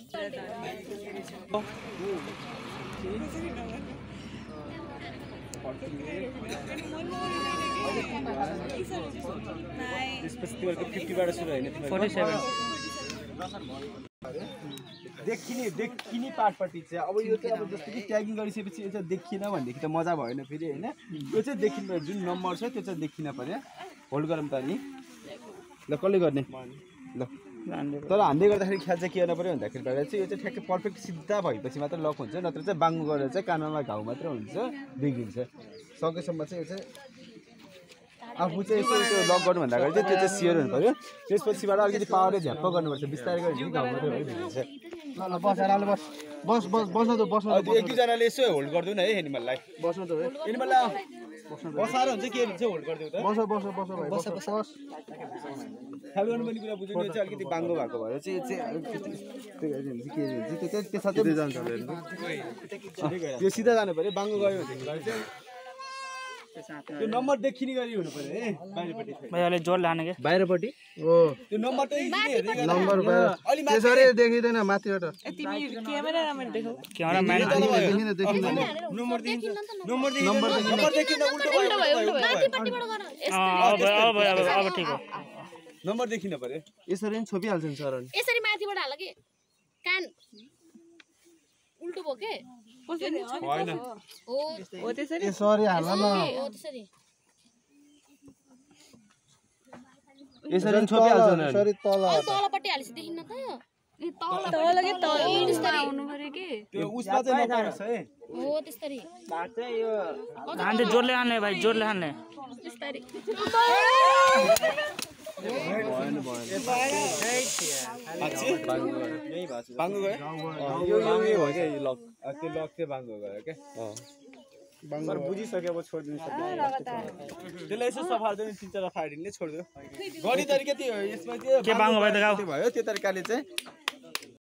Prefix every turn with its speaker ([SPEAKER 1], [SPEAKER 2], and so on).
[SPEAKER 1] त्यसपछि तिमीहरूको 50 बाट सुरु हैन तिमीहरूको 47 देखिने पार्टपट्टि चाहिँ अब यो चाहिँ अब जस्तो कि ट्यागिङ गरिसकेपछि यो चाहिँ देखिन भनेदेखि त मजा भएन फेरि हैन यो चाहिँ देखिनु पर्यो जुन नम्बर छ त्यो चाहिँ देखिन पर्यो होल्ड गरौँ त नि ल कसले गर्ने ल तर हान्दै गर्दाखेरि ख्याल चाहिँ के गर्न पर्यो भन्दाखेरि चाहिँ यो चाहिँ ठ्याक्कै पर्फेक्ट सिधा भएपछि मात्र लक हुन्छ नत्र चाहिँ बाङ्गो गरेर चाहिँ कानमा घाउ मात्र हुन्छ बिग्रिन्छ सकेसम्म चाहिँ यो चाहिँ आफू चाहिँ यसो त्यो लक गर्नुभन्दा अगाडि चाहिँ त्यो चाहिँ सियर हुनु पर्यो त्यसपछिबाट अलिकति पावरले झ्याप्प गर्नुपर्छ बिस्तारै गरेर घाउ मात्रै भइदिन्छ ल बस आरामले बस बस्न त एक दुईजनाले यसो होल्ड गरिदिउ न है एनिमललाई बस्न त है एनिमललाई बसाएर हुन्छ के हुन्छ होल्ड गरिदिउ त बस ख्याल गर्नु पनि कुरा बुझ्नु चाहिँ अलिकति बाङ्गो भएको भएर चाहिँ के हुन्छ त्यो साथै जान्छ त्यो सिधा जानु पर्यो बाङ्गो गयो भने चाहिँ त्यो नम्बर देखिने गरी हुनु पर्यो है बाहिरपट्टि
[SPEAKER 2] भाइले जोड लाने के
[SPEAKER 1] बाहिरपट्टि हो त्यो नम्बर त हेर्दै
[SPEAKER 3] नम्बर अलि त्यसरी देखिदैन माथिबाट
[SPEAKER 4] तिमी क्यामेरा राम्ररी देखाउ
[SPEAKER 2] क्यामेरा म्यान
[SPEAKER 3] देखिदैन
[SPEAKER 1] नम्बर देखिन उल्टो भयो
[SPEAKER 4] माथिपट्टिबाट गर
[SPEAKER 2] अब ठीक हो
[SPEAKER 1] नम्बर देखिन पर्यो
[SPEAKER 3] यसरी नि छोपिहाल्छ नि सर
[SPEAKER 4] यसरी माथिबाट हाल के कान उल्टो भयो के
[SPEAKER 1] हैन
[SPEAKER 4] हो त्यसरी
[SPEAKER 3] यसरी हाल्न न
[SPEAKER 4] हो त्यसरी
[SPEAKER 3] यसरी नि छोपिहाल्छ नि यसरी तल
[SPEAKER 4] तलपट्टि हालिस देखिन्न त
[SPEAKER 5] तल के तल
[SPEAKER 4] त्यसरी
[SPEAKER 5] आउनु पर्यो के
[SPEAKER 1] त्यो उसमा चाहिँ नपर्छ है
[SPEAKER 4] हो त्यसरी
[SPEAKER 2] भाग चाहिँ यो हान्दै जोडले हान्ने भाइ जोडले हान्ने
[SPEAKER 4] त्यसरी
[SPEAKER 1] बाङ्गो गयो यो हो क्या यो लक त्यो लक चाहिँ बाङ्गो गयो क्या बाङ्गो बुझिसक्यो अब छोडिदिनु सक्यो त्यसलाई यसो सफार्दैन 3-4 फाडिदिने छोड्दियो गरी तरिका त्यो यसमा त्यो
[SPEAKER 2] के बाङ्गो भयो त गाउँ
[SPEAKER 1] भयो त्यो तरिकाले चाहिँ